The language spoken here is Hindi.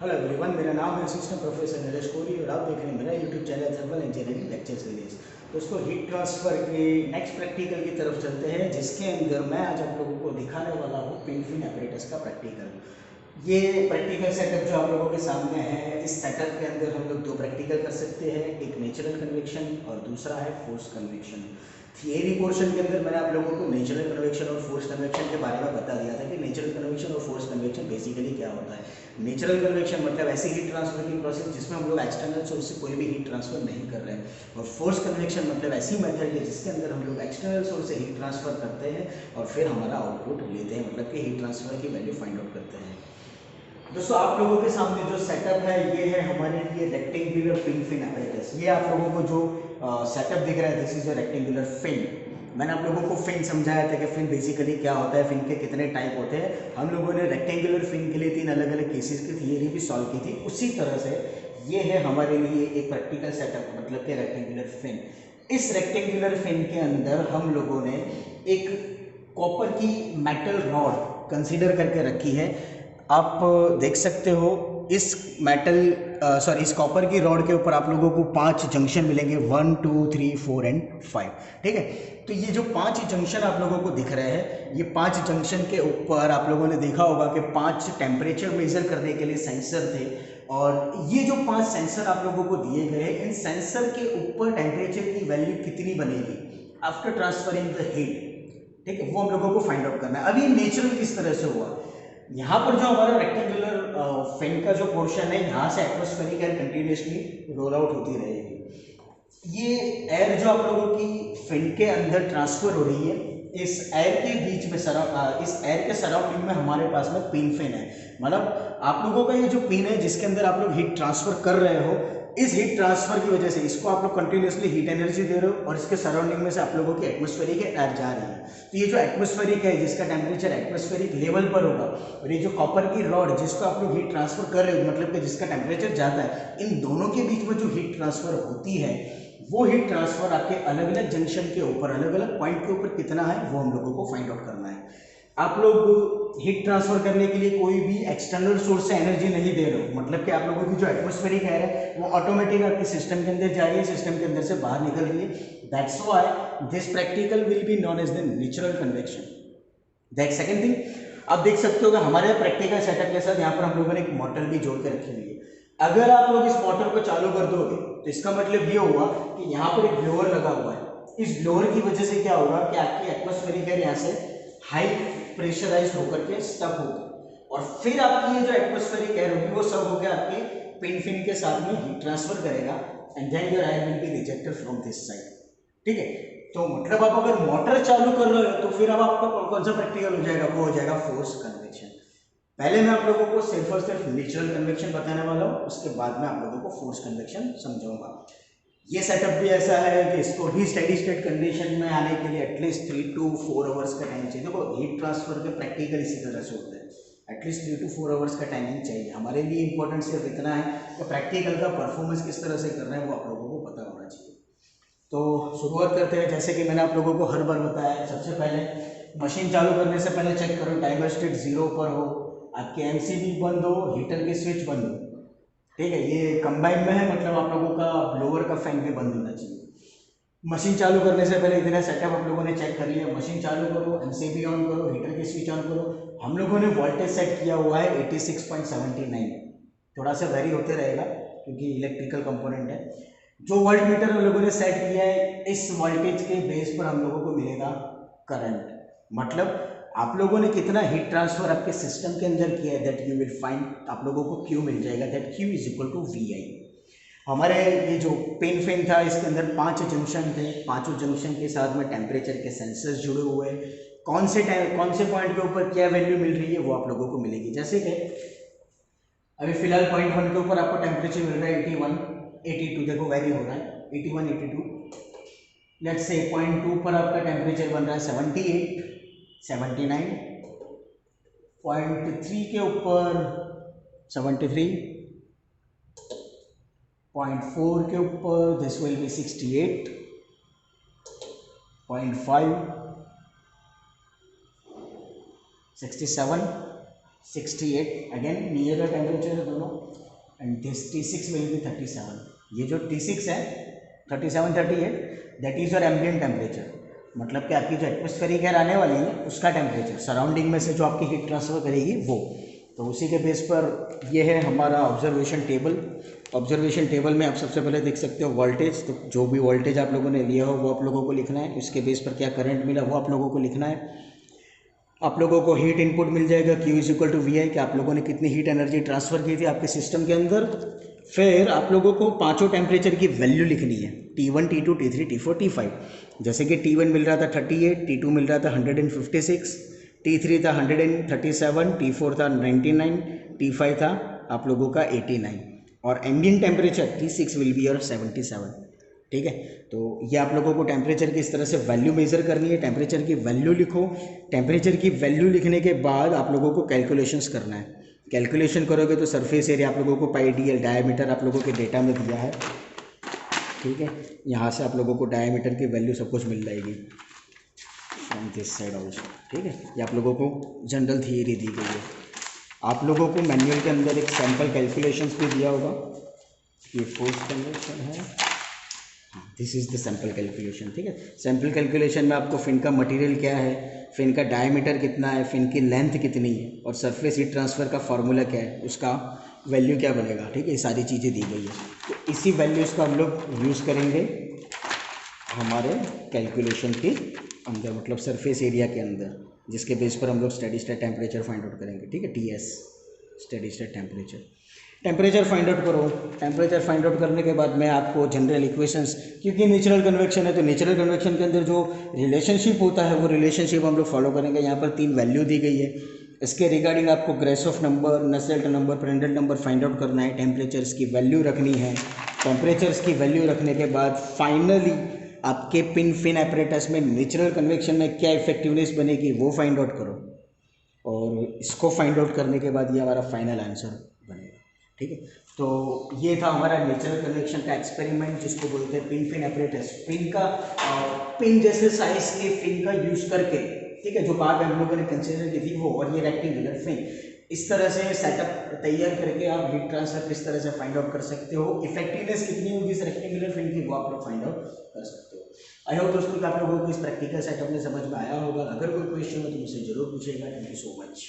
हेलो एवरीवन, मेरा नाम है असिस्टेंट प्रोफेसर नरेश कोहली और आप देख रहे हैं मेरा YouTube channel thermal engineering lecture series. दोस्तों, हीट ट्रांसफ़र के नेक्स्ट प्रैक्टिकल की तरफ चलते हैं, जिसके अंदर मैं आज आप लोगों को दिखाने वाला हूँ पिन फिन एपरेटस का प्रैक्टिकल। ये प्रैक्टिकल सेटअप जो आप लोगों के सामने है, इस सेटअप के अंदर हम लोग दो प्रैक्टिकल कर सकते हैं, एक नेचुरल कन्वेक्शन और दूसरा है फोर्स कन्वेक्शन। थियरी पोर्शन के अंदर मैंने आप लोगों को नेचुरल कन्वेक्शन और फोर्स कन्वेक्शन के बारे में बता दिया था कि नेचुरल कन्वेक्शन और फोर्स कन्वेक्शन बेसिकली क्या होता है। नेचुरल कन्वेक्शन मतलब ऐसी हीट ट्रांसफर की प्रोसेस जिसमें हम लोग एक्सटर्नल सोर्स से कोई भी हीट ट्रांसफर नहीं कर रहे हैं, और फोर्स कन्वेक्शन मतलब ऐसी मेथड है जिसके अंदर हम लोग एक्सटर्नल सोर्स से हीट ट्रांसफर करते हैं और फिर हमारा आउटपुट लेते हैं, मतलब कि हीट ट्रांसफर की वैल्यू फाइंड आउट करते हैं। दोस्तों, आप लोगों के सामने जो सेटअप है ये है हमारे लिए रेक्टेंगुलर पिन फिन एपरेटस। ये आप लोगों को जो सेटअप दिख रहा है, this is a rectangular fin. मैंने आप लोगों को फिन समझाया था कि फिन बेसिकली क्या होता है, फिन के कितने टाइप होते हैं। हम लोगों ने रेक्टेंगुलर फिन के लिए 3 अलग अलग केसेस की थियरी भी सॉल्व की थी। उसी तरह से ये है हमारे लिए एक प्रैक्टिकल सेटअप, मतलब कि रेक्टेंगुलर फिन। इस रेक्टेंगुलर फिन के अंदर हम लोगों ने एक कॉपर की मेटल रॉड कंसीडर करके रखी है। आप देख सकते हो इस इस कॉपर की रॉड के ऊपर आप लोगों को 5 जंक्शन मिलेंगे, 1 2 3 4 एंड 5। ठीक है, तो ये जो 5 जंक्शन आप लोगों को दिख रहे हैं, ये 5 जंक्शन के ऊपर आप लोगों ने देखा होगा कि 5 टेम्परेचर मेजर करने के लिए सेंसर थे, और ये जो 5 सेंसर आप लोगों को दिए गए हैं, इन सेंसर के ऊपर टेम्परेचर की वैल्यू कितनी बनेगी आफ्टर ट्रांसफरिंग द हीट, ठीक है, वो हम लोगों को फाइंड आउट करना है। अभी नेचुरल किस तरह से हुआ, यहाँ पर जो हमारा रेक्टेंगुलर फैन का जो पोर्शन है, यहाँ से atmospheric air continuously roll out होती रहेगी। ये एयर जो आप लोगों की फैन के अंदर ट्रांसफर हो रही है, इस एयर के बीच में इस एयर के सराउंडिंग में हमारे पास में पिन फैन है। मतलब आप लोगों का ये जो पिन है जिसके अंदर आप लोग हीट ट्रांसफर कर रहे हो, इस हीट ट्रांसफर की वजह से इसको आप लोग कंटिन्यूसली हीट एनर्जी दे रहे हो, और इसके सराउंडिंग में से आप लोगों की एटमॉस्फेरिक एयर जा रही है। तो ये जो एटमॉस्फेरिक है, जिसका टेम्परेचर एटमॉस्फेरिक लेवल पर होगा, और ये जो कॉपर की रॉड जिसको आप लोग हीट ट्रांसफर कर रहे हो, मतलब कि जिसका टेम्परेचर जाता है, इन दोनों के बीच में जो हीट ट्रांसफर होती है, वो हीट ट्रांसफर आपके अलग अलग जंक्शन के ऊपर, अलग अलग पॉइंट के ऊपर कितना है, वो हम लोगों को फाइंड आउट करना है। आप लोग हीट ट्रांसफर करने के लिए कोई भी एक्सटर्नल सोर्स से एनर्जी नहीं दे रहे हो, मतलब कि आप लोगों की जो एटमॉस्फेरिक एयर है वो ऑटोमेटिक आपके सिस्टम के अंदर जा रही है, सिस्टम के अंदर से बाहर निकल रही है। That's why this practical will be known as the natural convection. That second thing, आप देख सकते हो कि हमारे प्रैक्टिकल सेटअप के साथ यहाँ पर हम लोगों ने एक मोटर भी जोड़ के रखी हुई है। अगर आप लोग इस मोटर को चालू कर दोगे तो इसका मतलब ये होगा कि यहाँ पर एक ब्लोअर लगा हुआ है। इस ब्लोअर की वजह से क्या होगा कि आपकी एटमॉस्फेरिक एयर यहाँ से हाई प्रेशराइज होकर के स्टक होगी, और फिर आपकी ये जो एटमॉस्फेरिक एयर होगी वो सब होकर आपके पिन फिन के साथ में हीट ट्रांसफर करेगा, and then your air will be rejected from this side. ठीक है, तो मतलब आप अगर मोटर चालू कर रहे हो तो फिर अब आपका कौन सा प्रैक्टिकल हो जाएगा, वो हो जाएगा फोर्स कन्वेक्शन। पहले मैं आप लोगों को सिर्फ और सिर्फ नेचुरल कन्वेक्शन बताने वाला हूँ, उसके बाद में आप लोगों को फोर्स कन्वेक्शन समझाऊंगा। ये सेटअप भी ऐसा है कि इसको भी स्टेडी स्टेट कंडीशन में आने के लिए एटलीस्ट 3 to 4 आवर्स का टाइम चाहिए। देखो, हीट ट्रांसफर के प्रैक्टिकल इसी तरह से होता है, एटलीस्ट 3 to 4 आवर्स का टाइमिंग चाहिए। हमारे लिए इंपॉर्टेंट सिर्फ इतना है कि प्रैक्टिकल का परफॉर्मेंस किस तरह से कर रहे हैं वो आप लोगों को पता होना चाहिए। तो शुरुआत करते हैं। जैसे कि मैंने आप लोगों को हर बार बताया है, सबसे पहले मशीन चालू करने से पहले चेक करो टाइमर स्टेट 0 पर हो, आपके एमसीबी बंद हो, हीटर की स्विच बंद हो। ठीक है, ये कंबाइन में है, मतलब आप लोगों का ब्लोअर का फैन भी बंद होना चाहिए। मशीन चालू करने से पहले इतना सेटअप आप लोगों ने चेक कर लिया। मशीन चालू करो, एमसीबी ऑन करो, हीटर की स्विच ऑन करो। हम लोगों ने वोल्टेज सेट किया हुआ है 86.79, थोड़ा सा वेरी होते रहेगा क्योंकि इलेक्ट्रिकल कंपोनेंट है। जो वोल्ट मीटर हम लोगों ने सेट किया है, इस वोल्टेज के बेस पर हम लोगों को मिलेगा करंट, मतलब आप लोगों ने कितना हीट ट्रांसफर आपके सिस्टम के अंदर किया है, दैट यू विल फाइंड। आप लोगों को क्यू मिल जाएगा, that Q is equal to V I. हमारे ये जो पिन फैन था, इसके अंदर 5 जंक्शन थे, पांचों जंक्शन के साथ में टेम्परेचर के सेंसर्स जुड़े हुए हैं। कौन से पॉइंट के ऊपर क्या वैल्यू मिल रही है वो आप लोगों को मिलेगी। जैसे कि अभी फिलहाल पॉइंट 1 के ऊपर आपको टेम्परेचर मिल रहा है 81 82, देखो वैरी हो रहा है 81 82। लेट्स से पॉइंट 2 पर आपका टेम्परेचर बन रहा है 78 79, पॉइंट 3 के ऊपर 73, पॉइंट 4 के ऊपर this will be 68, point 5 67, 68 again near the temperature है दोनों, and this T6 will be 37. ये जो T6 है 37 38 that is your ambient temperature, मतलब कि आपकी जो एटमॉस्फेरिक एयर आने वाली है उसका टेम्परेचर, सराउंडिंग में से जो आपकी हीट ट्रांसफर करेगी वो. तो उसी के बेस पर ये है हमारा ऑब्जर्वेशन टेबल. ऑब्जर्वेशन टेबल में आप सबसे पहले देख सकते हो वोल्टेज, तो जो भी वोल्टेज आप लोगों ने लिया हो वो आप लोगों को लिखना है. उसके बेस पर क्या करंट मिला वो आप लोगों को लिखना है. आप लोगों को हीट इनपुट मिल जाएगा Q is equal to V I, कि आप लोगों ने कितनी हीट एनर्जी ट्रांसफ़र की थी आपके सिस्टम के अंदर. फिर आप लोगों को पांचों टेम्परेचर की वैल्यू लिखनी है, T1 T2 T3 T4 T5. जैसे कि T1 मिल रहा था 38, T2 मिल रहा था 156, T3 था 137, T4 था 99, T5 था आप लोगों का 89, और ambient temperature T6 will be your 77. ठीक है, तो ये आप लोगों को टेम्परेचर की इस तरह से वैल्यू मेज़र करनी है. टेम्परेचर की वैल्यू लिखो. टेम्परेचर की वैल्यू लिखने के बाद आप लोगों को कैलकुलेशंस करना है. कैलकुलेशन करोगे तो सरफेस एरिया आप लोगों को पाई डी डायमीटर आप लोगों के डेटा में दिया है. ठीक है, यहाँ से आप लोगों को डायमीटर की वैल्यू सब कुछ मिल जाएगी फ्रॉम दिस साइड ऑल्सो. ठीक है, ये आप लोगों को जनरल थियरी दी गई है. आप लोगों को मैनुअल के अंदर एक सैम्पल कैलकुलेशंस भी दिया होगा. ये फोर्स कन्वर्शन है, this is the sample calculation. ठीक है, सैम्पल कैलकुलेशन में आपको फिन का मटेरियल क्या है, फिन का डायमीटर कितना है, फिन की लेंथ कितनी है, और सरफेस हीट ट्रांसफ़र का फार्मूला क्या है, उसका वैल्यू क्या बनेगा. ठीक है, ये सारी चीज़ें दी गई है. तो इसी वैल्यूज़ का हम लोग यूज़ करेंगे हमारे कैलकुलेशन के अंदर, मतलब सरफेस एरिया के अंदर, जिसके बेस पर हम लोग steady state temperature find out करेंगे. ठीक है, TS steady state temperature. Temperature find out करो. टेम्परेचर फाइंड आउट करने के बाद मैं आपको जनरल इक्वेशंस, क्योंकि नेचुरल कन्वेक्शन है तो नेचुरल कन्वेक्शन के अंदर जो रिलेशनशिप होता है वो रिलेशनशिप हम लोग फॉलो करेंगे. यहाँ पर 3 वैल्यू दी गई है. इसके रिगार्डिंग आपको Grashof number, Nusselt number, Prandtl number find out करना है. टेम्परेचर्स की वैल्यू रखनी है. टेम्परेचर्स की वैल्यू रखने के बाद फाइनली आपके पिन फिन एपरेटस में नेचुरल कन्वेक्शन में क्या इफेक्टिवनेस बनेगी वो फाइंड आउट करो, और इसको फाइंड आउट करने के बाद ये हमारा फाइनल आंसर बनेगा. ठीक है, तो ये था हमारा नेचुरल कन्वेक्शन का एक्सपेरिमेंट, जिसको बोलते हैं पिन फिन एपरेटस. पिन का पिन जैसे साइज के फिन का यूज करके, ठीक है, जो पार्ट हम लोगों ने कंसिडर की थी वो, और ये रेक्टेंगुलर फिन, इस तरह से सेटअप तैयार करके आप हीट ट्रांसफर किस तरह से फाइंड आउट कर सकते हो, इफेक्टिवनेस कितनी होगी इस रेक्टेंगुलर फिन की वो आप लोग फाइंड आउट कर सकते हो. आई होप दोस्तों कि आप लोगों को इस प्रैक्टिकल सेटअप में समझ में आया होगा. अगर कोई क्वेश्चन हो तो मुझसे जरूर पूछेगा. Thank you so much.